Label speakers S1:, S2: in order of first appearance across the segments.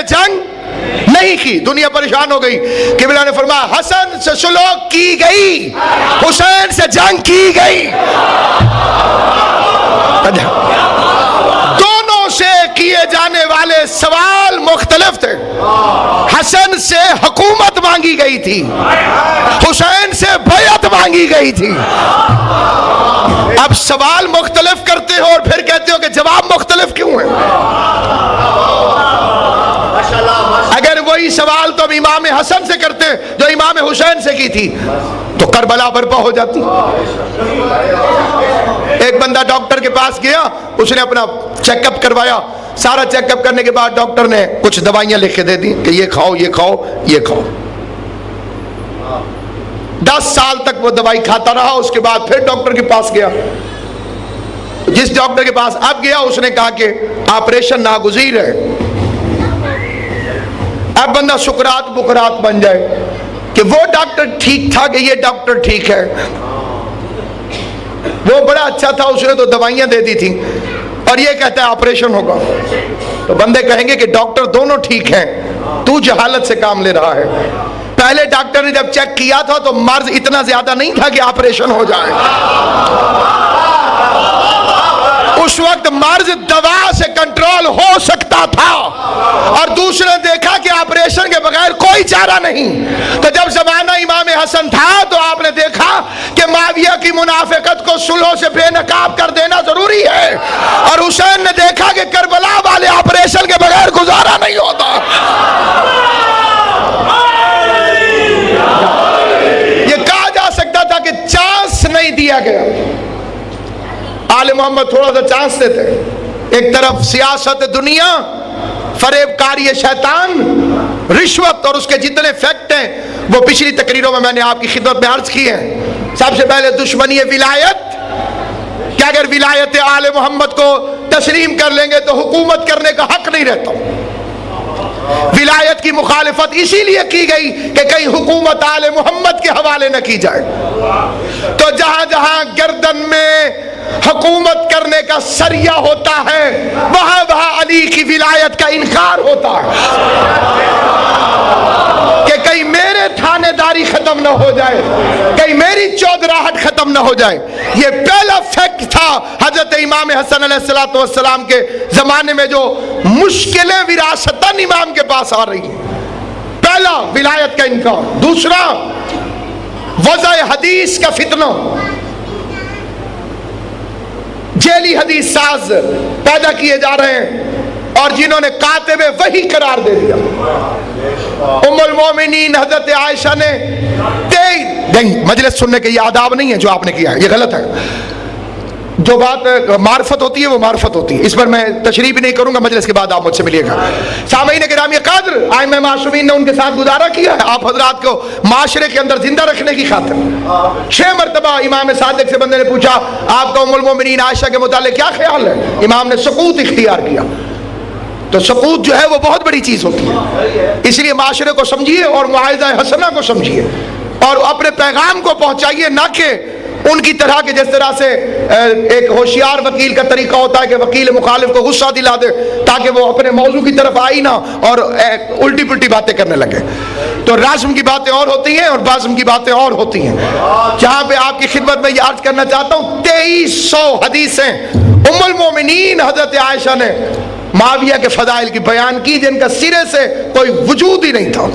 S1: جنگ نہیں کی. دنیا پریشان ہو گئی. قبلہ نے فرمایا حسن سے سلوک کی گئی, حسین سے جنگ کی گئی. دونوں سے کیے جانے والے سوال مختلف تھے. حسن سے حکومت مانگی گئی تھی, حسین سے بیعت مانگی گئی تھی. اب سوال مختلف کرتے ہو اور پھر کہتے ہو کہ جواب مختلف کیوں ہے؟ اگر وہی سوال تو امام حسن سے کرتے جو امام حسین سے کی تھی تو کربلا برپا ہو جاتی. ایک بندہ ڈاکٹر کے پاس گیا, اس نے اپنا چیک اپ کروایا. سارا چیک اپ کرنے کے بعد ڈاکٹر نے کچھ دوائیاں لکھ کے دے دی کہ یہ کھاؤ, یہ کھاؤ, یہ کھاؤ. 10 سال تک وہ دوائی کھاتا رہا. اس کے بعد پھر ڈاکٹر کے پاس گیا. جس ڈاکٹر کے پاس اب گیا اس نے کہا کہ آپریشن ناگزیر ہے. اب بندہ سکرات بکرات بن جائے کہ وہ ڈاکٹر ٹھیک تھا کہ یہ ڈاکٹر ٹھیک ہے. وہ بڑا اچھا تھا, اس نے تو دوائیاں دے دی تھی, اور یہ کہتا ہے آپریشن ہوگا. تو بندے کہیں گے کہ ڈاکٹر دونوں ٹھیک ہیں, تو جہالت سے کام لے رہا ہے. پہلے ڈاکٹر نے جب چیک کیا تھا تو مرض اتنا زیادہ نہیں تھا کہ آپریشن ہو جائے. اس وقت مرض دوا سے کنٹرول ہو سکتا تھا, اور دوسرے دیکھا کہ آپریشن کے بغیر کوئی چارہ نہیں. تو جب زمانہ امام حسن تھا تو آپ نے دیکھا کہ معاویہ کی منافقت کو صلح سے بے نقاب کر دینا ضروری ہے, اور حسین نے دیکھا کہ کربلا والے آپریشن کے بغیر گزارا نہیں ہوتا. یہ کہا جا سکتا تھا کہ چانس نہیں دیا گیا. آل محمد تھوڑا سا چانس دیتے. ایک طرف سیاست دنیا, فریب کاری شیطان, رشوت اور اس کے جتنے فیکٹ ہیں وہ پچھلی تقریروں میں نے آپ کی خدمت میں عرض کی ہیں. سب سے پہلے دشمنی ولایت, کہ اگر ولایت آل محمد کو تسلیم کر لیں گے تو حکومت کرنے کا حق نہیں رہتا. ولایت کی مخالفت اسی لیے کی گئی کہ کہیں حکومت آل محمد کے حوالے نہ کی جائے. تو جہاں جہاں گردن میں حکومت کرنے کا سریہ ہوتا ہے وہاں وہاں علی کی ولایت کا انکار ہوتا ہے کہ کہیں میرے تھانے داری ختم نہ ہو جائے, کہیں میری چودراہٹ ختم نہ ہو جائے. یہ پہلا فیکٹ تھا حضرت امام حسن علیہ السلام کے زمانے میں جو مشکلیں وراثتاً امام کے پاس آ رہی ہیں. پہلا ولایت کا انکار. دوسرا وضع حدیث کا فتنہ, جیلی حدیث ساز پیدا کیے جا رہے ہیں اور جنہوں نے کاتب وحی قرار دے دیا. ام المومنین حضرت عائشہ نے نہیں, مجلس سننے کے یہ آداب نہیں ہے جو آپ نے کیا ہے, یہ غلط ہے. جو بات معرفت ہوتی ہے وہ معرفت ہوتی ہے, اس پر میں تشریح بھی نہیں کروں گا, مجلس کے بعد آپ مجھ سے ملیے گا. سامعین گرامی قدر, ائمہ معصومین نے ان کے ساتھ گزارا کیا ہے آپ حضرات کو معاشرے کے اندر زندہ رکھنے کی خاطر. 6 مرتبہ امام صادق سے بندے نے پوچھا آپ کا ام المومنین عائشہ کے متعلق کیا خیال ہے؟ امام نے سکوت اختیار کیا. تو سکوت جو ہے وہ بہت بڑی چیز ہوتی ہے, اس لیے معاشرے کو سمجھیے اور معاہدہ حسنہ کو سمجھیے اور اپنے پیغام کو پہنچائیے, نہ کہ ان کی طرح کے جس طرح سے ایک ہوشیار وکیل کا طریقہ ہوتا ہے کہ وکیل مخالف کو غصہ دلا دے تاکہ وہ اپنے موضوع کی طرف آئی نہ اور الٹی پلٹی باتیں کرنے لگے. تو رازم کی باتیں اور ہوتی ہیں اور بازم کی باتیں اور ہوتی ہیں. جہاں پہ آپ کی خدمت میں یہ عرض کرنا چاہتا ہوں, 2300 حدیثیں ام المومنین حضرت عائشہ نے معاویہ کے فضائل کی بیان کی جن کا سرے سے کوئی وجود ہی نہیں تھا.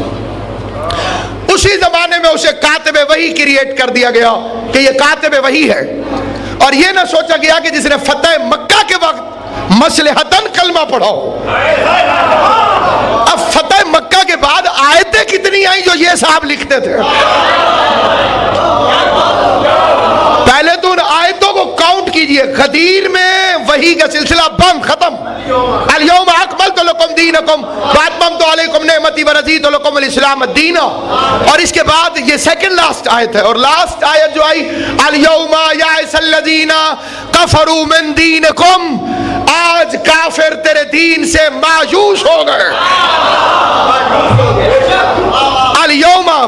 S1: اسی زمانے میں اسے کاتب وحی کریٹ کر دیا گیا کہ یہ کاتب وحی ہے, اور یہ نہ سوچا گیا کہ جس نے فتح مکہ کے وقت مصلحتاً کلمہ پڑھا ہو. اب فتح مکہ کے بعد آیتیں کتنی آئیں جو یہ صاحب لکھتے تھے. پہلے تو ان آیتوں کو کاؤنٹ کیجئے. غدیر میں وحی کا سلسلہ بند, ختم. الیوم اکملت لکم دینکم واتممت علیکم نعمتی ورضیت لکم الاسلام دینا. اور اس کے بعد یہ سیکنڈ لاسٹ آیت ہے, اور لاسٹ آیت جو آئی الیوم یائس الذین کفروا من دینکم, آج کافر تیرے دین سے مایوس ہو گئے. الیوم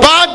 S1: 5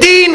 S1: 3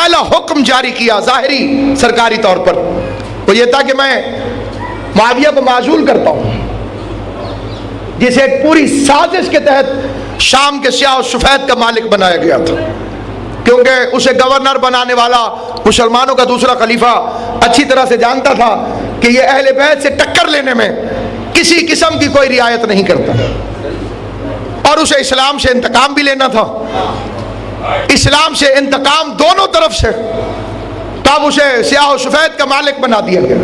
S1: پہلا حکم جاری کیا ظاہری سرکاری طور پر، وہ یہ تھا کہ میں معاویہ کو معزول کرتا ہوں، جسے ایک پوری سازش کے تحت شام کے سیاہ و سفید کا مالک بنایا گیا تھا، کیونکہ اسے گورنر بنانے والا مسلمانوں کا دوسرا خلیفہ اچھی طرح سے جانتا تھا کہ یہ اہل بیت سے ٹکر لینے میں کسی قسم کی کوئی رعایت نہیں کرتا، اور اسے اسلام سے انتقام بھی لینا تھا، اسلام سے انتقام دونوں طرف سے، تب اسے سیاہ و سفید کا مالک بنا دیا گیا۔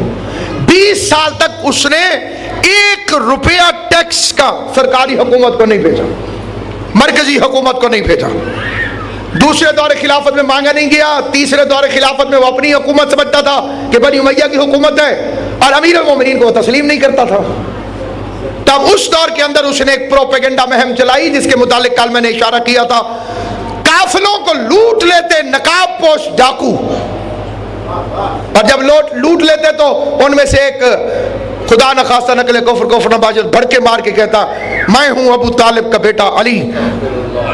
S1: 20 سال تک اس نے 1 روپیہ ٹیکس کا سرکاری حکومت کو نہیں بھیجا، مرکزی حکومت کو نہیں بھیجا۔ دوسرے دور خلافت میں مانگا نہیں گیا، تیسرے دور خلافت میں وہ اپنی حکومت سمجھتا تھا کہ بنی امیہ کی حکومت ہے، اور امیر المومنین کو وہ تسلیم نہیں کرتا تھا۔ تب اس دور کے اندر اس نے ایک پروپیگنڈا مہم چلائی جس کے متعلق کل میں نے اشارہ کیا تھا، قافلوں کو لوٹ لیتے نقاب پوش ڈاکو، اور جب لوٹ لیتے تو ان میں سے ایک خدا نخواستہ نقل کفر نباشد بھڑکے مار کے کہتا میں ہوں ابو طالب کا بیٹا علی۔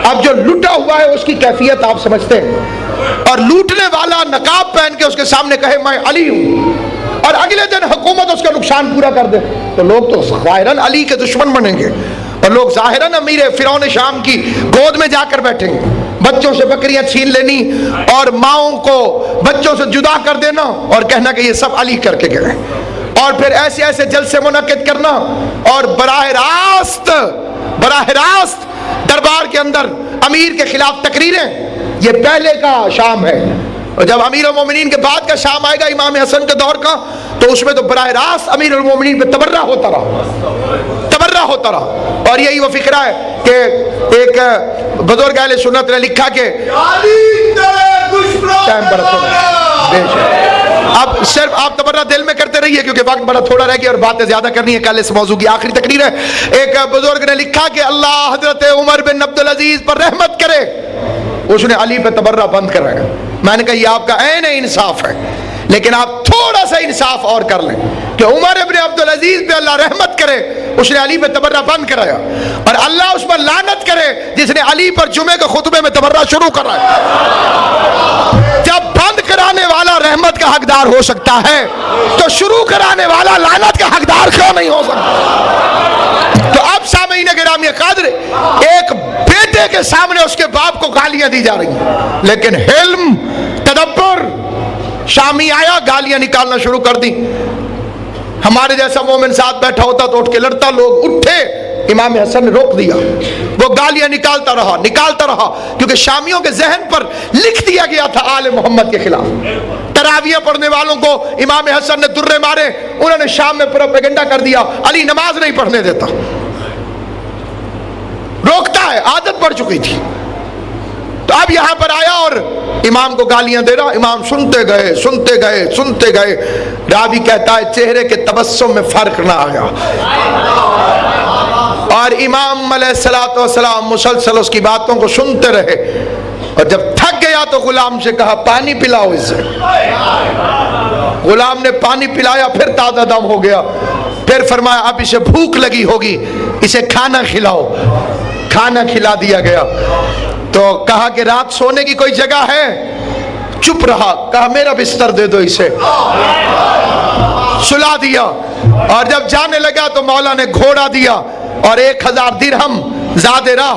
S1: اب جو لوٹا ہوا ہے اس کی کیفیت آپ سمجھتے ہیں، اور لوٹنے والا نقاب پہن کے اس کے سامنے کہے میں علی ہوں، اور اگلے دن حکومت اس کا نقصان پورا کر دے، تو لوگ تو ظاہراً علی کے دشمن بنیں گے، اور لوگ ظاہراً امیر فرعون شام کی گود میں جا کر بیٹھیں گے، بچوں سے بکریاں چھین لینی اور ماؤں کو بچوں سے جدا کر دینا اور کہنا کہ یہ سب علی کر کے گئے، اور پھر ایسے ایسے جلسے منعقد کرنا، اور براہ راست دربار کے اندر امیر کے خلاف تقریریں۔ یہ پہلے کا شام ہے، اور جب امیر المومنین کے بعد کا شام آئے گا امام حسن کے دور کا، تو اس میں تو براہ راست امیر المومنین پہ تبرہ ہوتا رہا، اور یہی وہ فکرہ ہے کہ ایک بزرگ اہل سنت نے لکھا کہ اب صرف آپ تبرہ دل میں کرتے رہیے کیونکہ وقت بڑا تھوڑا رہ گیا اور باتیں زیادہ کرنی ہے، کل اس موضوع کی آخری تقریر ہے۔ ایک بزرگ نے لکھا کہ اللہ حضرت عمر بن عبدالعزیز پر رحمت کرے، اس نے علی پہ تبرہ بند کرایا۔ میں نے کہا یہ آپ کا عین انصاف ہے، لیکن آپ تھوڑا سا انصاف اور کر لیں کہ عمر ابن عبدالعزیز پہ اللہ رحمت کرے، اس نے علی پہ تبرہ بند کرایا، اور اللہ اس پر لعنت کرے جس نے علی پر جمعے کے خطبے میں تبرہ شروع کرایا۔ جب بند کرانے والا رحمت کا حقدار ہو سکتا ہے تو شروع کرانے والا لعنت کا حقدار کیوں نہیں ہو سکتا؟ تو اب سامعین گرامی قدر، ایک بیٹے کے سامنے اس کے باپ کو گالیاں دی جا رہی ہیں، لیکن حلم، تدبر، شامی آیا گالیاں نکالنا شروع کر دی۔ ہمارے جیسا مومن ساتھ بیٹھا ہوتا تو اٹھ کے لڑتا، لوگ اٹھے، امام حسن نے روک دیا، وہ گالیاں نکالتا رہا کیونکہ شامیوں کے ذہن پر لکھ دیا گیا تھا آل محمد کے خلاف۔ تراویح پڑھنے والوں کو امام حسن نے درے مارے، انہوں نے شام میں پروپیگنڈا کر دیا علی نماز نہیں پڑھنے دیتا، روکتا ہے، عادت پڑ چکی تھی۔ تو اب یہاں پر آیا اور امام کو گالیاں دے رہا، امام سنتے گئے۔ راوی کہتا ہے چہرے کے تبسم میں فرق نہ آیا، اور امام علیہ الصلوۃ والسلام مسلسل اس کی باتوں کو سنتے رہے، اور جب تھک گیا تو غلام سے کہا پانی پلاؤ اسے۔ غلام نے پانی پلایا، پھر تازہ دم ہو گیا، پھر فرمایا اب اسے بھوک لگی ہوگی، اسے کھانا کھلاؤ۔ کھانا کھلا دیا گیا، تو کہا کہ رات سونے کی کوئی جگہ ہے؟ چپ رہا، کہا میرا بستر دے دو اسے، سلا دیا، اور جب جانے لگا تو مولا نے گھوڑا دیا اور 1000 درہم زیادہ راہ،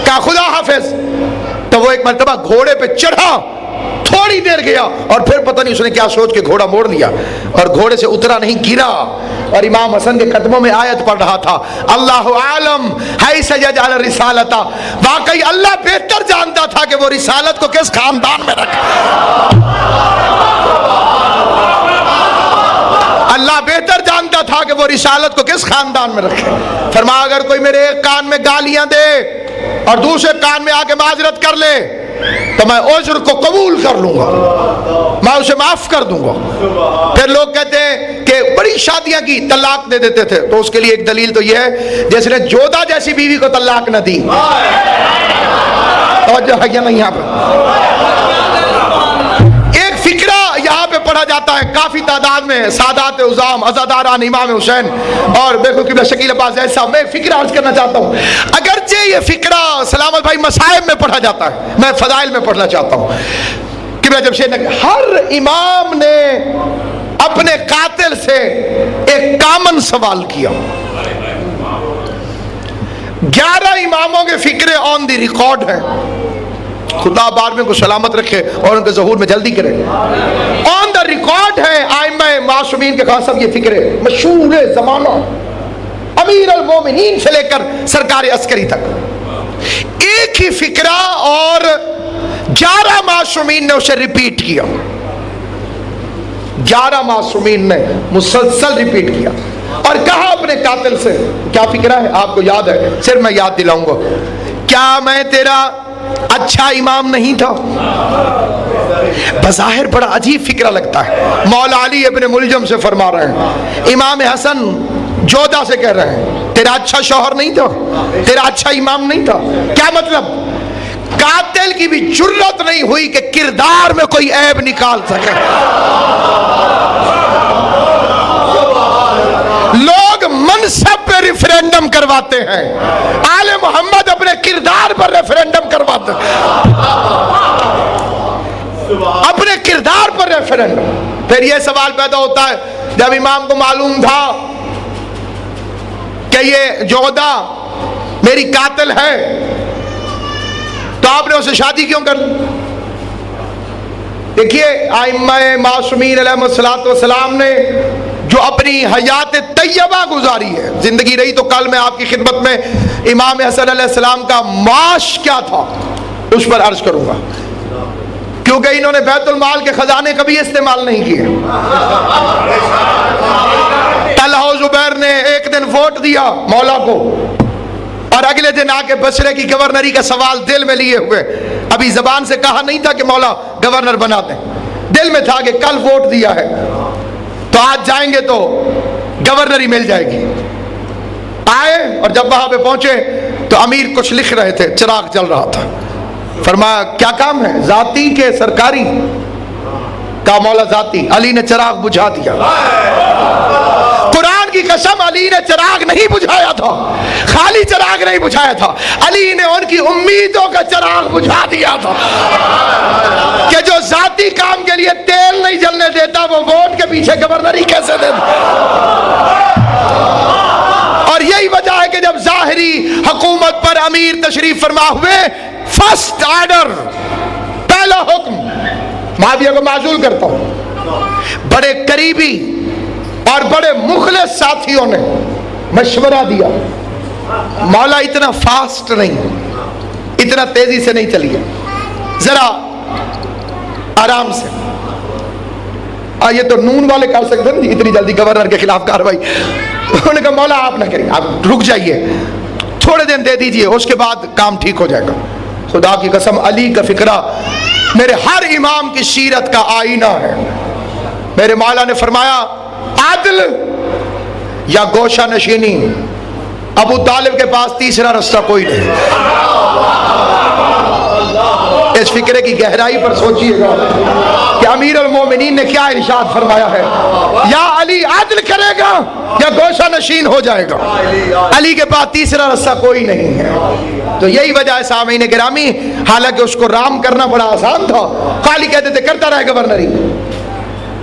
S1: کہا خدا حافظ۔ تو وہ ایک مرتبہ گھوڑے پہ چڑھا، تھوڑی دیر گیا، اور پھر پتہ نہیں اس نے کیا سوچ کے گھوڑا موڑ لیا اور گھوڑے سے اترا نہیں، گرا، اور امام حسن کے قدموں میں آیت پڑھ رہا تھا اللہ عالم حیث یجعل رسالتہ۔ واقعی اللہ بہتر جانتا تھا کہ وہ رسالت کو کس خاندان میں رکھے، اللہ بہتر جانتا تھا کہ وہ رسالت کو کس خاندان میں رکھے۔ فرمایا اگر کوئی میرے ایک کان میں گالیاں دے اور دوسرے کان میں آ کے معذرت کر لے تو میں عذر کو قبول کر لوں گا، میں اسے معاف کر دوں گا۔ پھر لوگ کہتے ہیں کہ بڑی شادیاں کی طلاق دے دیتے تھے، تو اس کے لیے ایک دلیل تو یہ ہے جس نے جودہ جیسی بیوی کو طلاق نہ دی۔ توجہ ہے یا نہیں؟ یہاں پہ ایک فکرہ یہاں پہ پڑھا جاتا ہے کافی تعداد میں، سادات عظام عزاداران امام حسین اور بیگم قبلہ شکیل عباس صاحب۔ میں فکرہ عرض کرنا چاہتا ہوں، اگرچہ یہ فکرہ سلامت بھائی مصائب میں پڑھا جاتا ہے، میں فضائل میں پڑھنا چاہتا ہوں قبلہ جمشید نے ہر امام نے اپنے قاتل سے ایک کامن سوال کیا. 11 اماموں کے فکرے آن دی ریکارڈ ہیں. خدا بار میں کو سلامت رکھے اور ان کے ظہور میں جلدی کرے. آن دا ریکارڈ ہے ائمہ معصومین کے خاص سب یہ فکرے مشہور زمانہ امیر المومنین سے لے کر سرکار عسکری تک ایک ہی فکرہ اور 11 معصومین نے اسے ریپیٹ کیا. 11 معصومین نے مسلسل ریپیٹ کیا اور کہا اپنے قاتل سے کیا فکرہ ہے آپ کو یاد ہے؟ صرف میں یاد دلاؤں گا. کیا میں تیرا اچھا امام نہیں تھا؟ بظاہر بڑا عجیب فکرہ لگتا ہے. مولا علی ابن ملجم سے فرما رہے ہیں, امام حسن جودہ سے کہہ رہے ہیں تیرا اچھا شوہر نہیں تھا, تیرا اچھا امام نہیں تھا. کیا مطلب؟ قاتل کی بھی جرت نہیں ہوئی کہ کردار میں کوئی عیب نکال سکے. لوگ منصب پہ ریفرینڈم کرواتے ہیں, آل محمد اپنے کردار پر ریفرینڈم کرواتے ہیں, اپنے کردار پر ریفرینڈم. پھر یہ سوال پیدا ہوتا ہے جب امام کو معلوم تھا کہ یہ جودہ میری قاتل ہے تو آپ نے اسے شادی کیوں کر لی؟ دیکھیے ائمہ معصومین علیہ السلام نے جو اپنی حیات طیبہ گزاری ہے, زندگی رہی تو کل میں آپ کی خدمت میں امام حسن علیہ السلام کا معاش کیا تھا اس پر عرض کروں گا, کیونکہ انہوں نے بیت المال کے خزانے کبھی استعمال نہیں کیے. طلحہ و زبیر نے ایک دن ووٹ دیا مولا کو اور اگلے دن آ کے بصرے کی گورنری کا سوال دل میں لیے ہوئے, ابھی زبان سے کہا نہیں تھا کہ مولا گورنر بنا دیں, دل میں تھا کہ کل ووٹ دیا ہے تو آج جائیں گے تو گورنری مل جائے گی. آئے اور جب وہاں پہ پہنچے تو امیر کچھ لکھ رہے تھے, چراغ جل رہا تھا. فرمایا کیا کام ہے؟ ذاتی کے سرکاری؟ کہا مولا ذاتی. علی نے چراغ بجھا دیا. قرآن کی قسم علی نے چراغ نہیں بجھایا تھا, خالی چراغ نہیں بجھایا تھا, علی نے ان کی امیدوں کا چراغ بجھا دیا تھا کہ جو ذاتی کام کے لیے تیل نہیں جلنے دیتا وہ ووٹ کے پیچھے گورنری کیسے دیتا. اور یہی وجہ ہے کہ جب ظاہری حکومت پر امیر تشریف فرما ہوئے, فرسٹ آرڈر, پہلا حکم معاویہ کو معزول کرتا ہوں. بڑے قریبی اور بڑے مخلص ساتھیوں نے مشورہ دیا, مولا اتنا فاسٹ نہیں, اتنا تیزی سے نہیں چلیے, ذرا آرام سے. یہ تو نون والے کر سکتے ہیں اتنی جلدی گورنر کے خلاف کاروائی. انہوں نے کہا مولا آپ نہ کریے, آپ رک جائیے, تھوڑے دن دے دیجئے, اس کے بعد کام ٹھیک ہو جائے گا. خدا کی قسم علی کا فکرہ میرے ہر امام کی سیرت کا آئینہ ہے. میرے مولا نے فرمایا عدل یا گوشہ نشینی, ابو طالب کے پاس تیسرا رستہ کوئی نہیں. اس فکرے کی گہرائی پر سوچئے گا کہ امیر المومنین نے کیا ارشاد فرمایا ہے, یا علی عدل کرے گا یا گوشہ نشین ہو جائے گا. علی کے پاس تیسرا رستہ کوئی نہیں ہے. تو یہی وجہ ہے سامعین گرامی, حالانکہ اس کو رام کرنا بڑا آسان تھا, خالی کہتے تھے کرتا رہے گورنری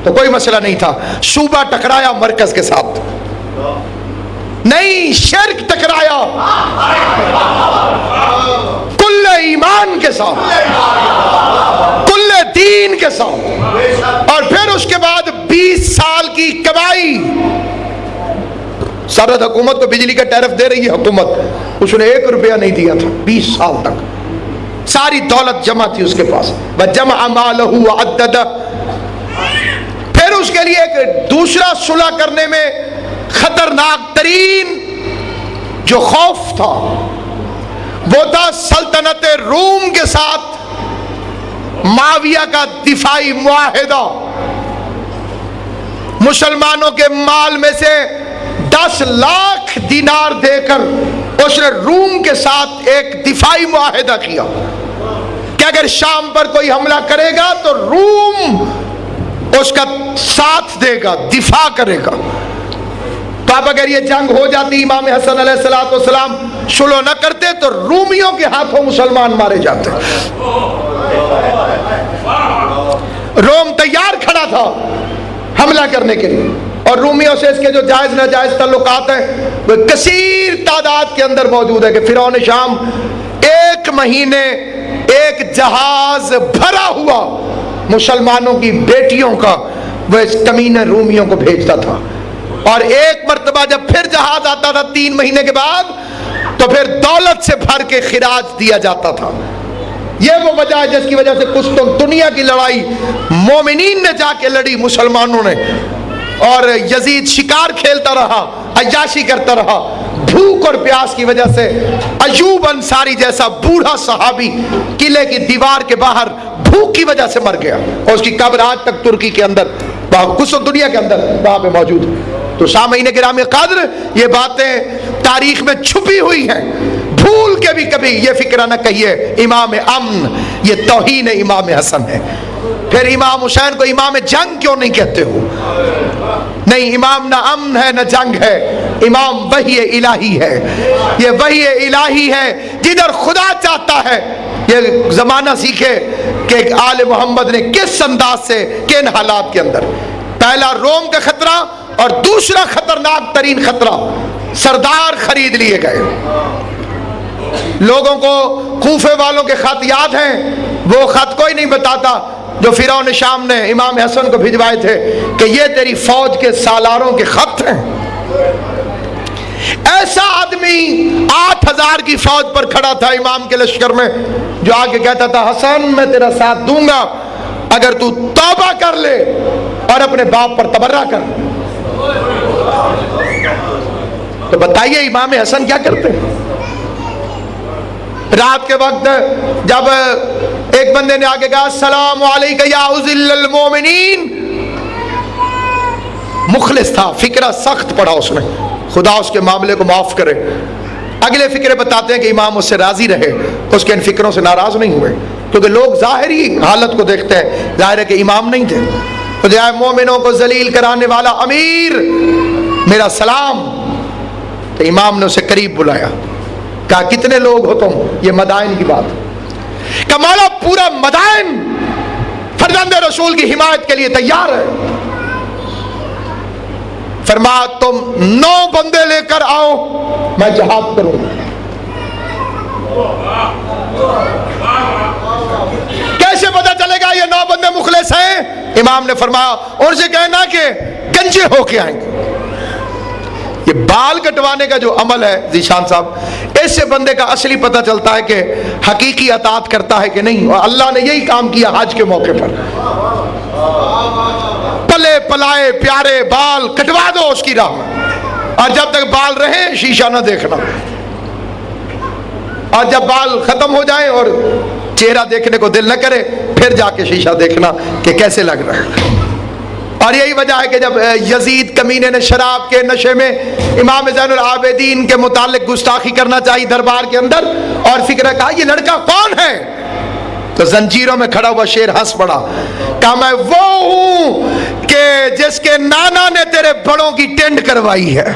S1: تو کوئی مسئلہ نہیں تھا. صوبہ ٹکرایا مرکز کے ساتھ نہیں, شرک ٹکرایا کل ایمان کے ساتھ, کل دین کے ساتھ. اور پھر اس کے بعد 20 سال کی کمائی, سرحد حکومت کو بجلی کا ٹیرف دے رہی ہے حکومت, اس نے 1 روپیہ نہیں دیا تھا 20 سال تک, ساری دولت جمع تھی اس کے پاس. وَجَمَعَ مَالَهُ وَعَدَّدَ. پھر اس کے لیے ایک دوسرا صلح کرنے میں خطرناک ترین جو خوف تھا وہ تھا سلطنت روم کے ساتھ معاویہ کا دفاعی معاہدہ. مسلمانوں کے مال میں سے 10 لاکھ دینار دے کر اس نے روم کے ساتھ ایک دفاعی معاہدہ کیا کہ اگر شام پر کوئی حملہ کرے گا تو روم اس کا ساتھ دے گا, دفاع کرے گا. تو اب اگر یہ جنگ ہو جاتی, امام حسن علیہ السلام صلح نہ کرتے تو رومیوں کے ہاتھوں مسلمان مارے جاتے. حملہ کرنے کے لیے، اور رومیوں سے اس کے جو جائز ناجائز تعلقات ہیں وہ کثیر تعداد کے اندر موجود ہے کہ فرعون شام 1 مہینے ایک جہاز بھرا ہوا مسلمانوں کی بیٹیوں کا وہ اس کمینے رومیوں کو بھیجتا تھا، اور ایک مرتبہ جب پھر جہاز آتا تھا 3 مہینے کے بعد تو پھر دولت سے بھر کے خراج دیا جاتا تھا۔ یہ وہ وجہ ہے جس کی وجہ سے دنیا کی لڑائی مومنین نے جا کے لڑی مسلمانوں نے، اور یزید شکار کھیلتا رہا، عیاشی کرتا رہا، بھوک اور پیاس کی وجہ سے ایوب انصاری جیسا بوڑھا صحابی قلعے کی دیوار کے باہر بھوک کی وجہ سے مر گیا، اور اس کی قبر آج تک ترکی کے اندر دنیا کے اندر وہاں پہ موجود ہے۔ تو سامعین گرامی قدر، یہ باتیں تاریخ میں چھپی ہوئی ہیں، بھول کے بھی کبھی یہ فکرہ نہ کہیے امام امن، یہ توہین امام حسن ہے۔ پھر امام حسین کو امام جنگ کیوں نہیں کہتے ہو؟ نہیں، امام نہ امن ہے نہ جنگ ہے، امام وحی الہی ہے۔ یہ وحی الہی ہے، جدھر خدا چاہتا ہے۔ یہ زمانہ سیکھے کہ آل محمد نے کس انداز سے کن حالات کے اندر، پہلا روم کا خطرہ اور دوسرا خطرناک ترین خطرہ سردار خرید لیے گئے۔ لوگوں کو کوفے والوں کے خط یاد ہیں، وہ خط کوئی نہیں بتاتا جو فرعون شام نے امام حسن کو بھجوائے تھے کہ یہ تیری فوج کے سالاروں کے خط ہیں۔ ایسا آدمی 8000 کی فوج پر کھڑا تھا امام کے لشکر میں، جو آگے کہتا تھا حسن میں تیرا ساتھ دوں گا اگر تو توبہ کر لے اور اپنے باپ پر تبرہ کر۔ تو بتائیے امام حسن کیا کرتے ہیں؟ رات کے وقت جب ایک بندے نے آگے کہا السلام علیکم یا عزل المومنین، مخلص تھا، فکرہ سخت پڑھا اس نے، خدا اس کے معاملے کو معاف کرے۔ اگلے فکرے بتاتے ہیں کہ امام اس سے راضی رہے، اس کے ان فکروں سے ناراض نہیں ہوئے، کیونکہ لوگ ظاہری حالت کو دیکھتے ہیں، ظاہر ہے کہ امام نہیں تھے۔ تو جائے مومنوں کو ذلیل کرانے والا امیر میرا سلام۔ تو امام نے اسے قریب بلایا، کہا کتنے لوگ ہو تم؟ یہ مدائن کی بات کہ مولا پورا مدائن فرزند رسول کی حمایت کے لیے تیار ہے۔ فرمایا تم 9 بندے لے کر آؤ، میں جہاد کروں گا۔ کیسے پتا چلے گا یہ 9 بندے مخلص ہیں؟ امام نے فرمایا ان سے کہنا کہ گنجے ہو کے آئیں گے۔ یہ بال کٹوانے کا جو عمل ہے ذیشان صاحب، اس سے بندے کا اصلی پتہ چلتا ہے کہ حقیقی اطاعت کرتا ہے کہ نہیں، اور اللہ نے یہی کام کیا حج کے موقع پر۔ پلے پلائے پیارے بال کٹوا دو اس کی راہ میں، اور جب تک بال رہے شیشہ نہ دیکھنا، اور جب بال ختم ہو جائیں اور چہرہ دیکھنے کو دل نہ کرے پھر جا کے شیشہ دیکھنا کہ کیسے لگ رہا ہے۔ اور یہی وجہ ہے کہ جب یزید کمینے نے شراب کے نشے میں امام زین العابدین کے متعلق گستاخی کرنا چاہی دربار کے اندر، اور فکر کہا یہ لڑکا کون ہے؟ تو زنجیروں میں کھڑا ہوا شیر ہنس پڑا، کہا میں وہ ہوں کہ جس کے نانا نے تیرے بڑوں کی ٹینڈ کروائی ہے۔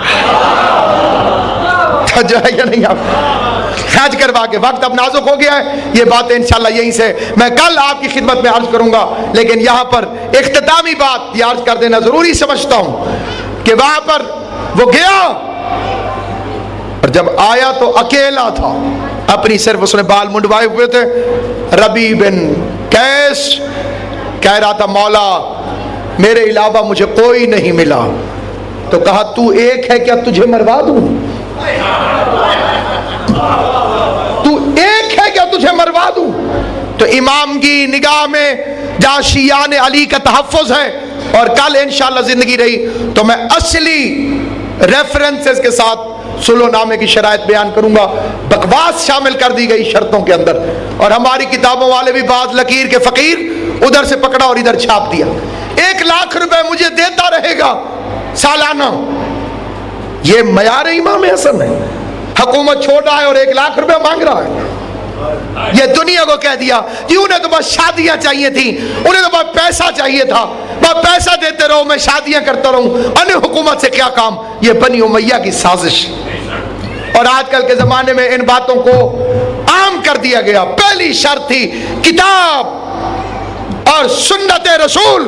S1: جو ہے یا نہیں، آپ خرچ کروا کے وقت اب نازک ہو گیا ہے، یہ باتیں انشاءاللہ یہیں سے میں کل آپ کی خدمت میں عرض کروں گا، لیکن یہاں پر اختتامی بات یہ عرض کر دینا ضروری سمجھتا ہوں کہ وہاں پر وہ گیا اور جب آیا تو اکیلا تھا، اپنی صرف اس نے بال منڈوائے ہوئے تھے۔ ربی بن کیس کہہ رہا تھا مولا میرے علاوہ مجھے کوئی نہیں ملا، تو کہا تو ایک ہے کیا تجھے مروا دوں؟ تو ایک ہے کیا تجھے مروا دوں؟ تو امام کی نگاہ میں جہاں شیعان علی کا تحفظ ہے، اور کل انشاءاللہ زندگی رہی تو میں اصلی ریفرنسز کے ساتھ سلو نامے کی شرائط بیان کروں گا، بکواس شامل کر دی گئی شرطوں کے اندر، اور ہماری کتابوں والے بھی بعض لکیر کے فقیر ادھر سے پکڑا اور ادھر چھاپ دیا۔ 1 لاکھ روپے مجھے دیتا رہے گا سالانہ، یہ معیار امام حسن ہے؟ حکومت چھوٹا ہے اور 1 لاکھ روپے مانگ رہا ہے۔ یہ دنیا کو کہہ دیا کہ انہیں تو بس شادیاں چاہیے تھیں، انہیں تو بس پیسہ چاہیے تھا، بس پیسہ دیتے رہو میں شادیاں کرتا رہوں، انہیں حکومت سے کیا کام؟ یہ بنی امیہ کی سازش۔ اور آج کل کے زمانے میں ان باتوں کو عام کر دیا گیا۔ پہلی شرط تھی کتاب اور سنت رسول،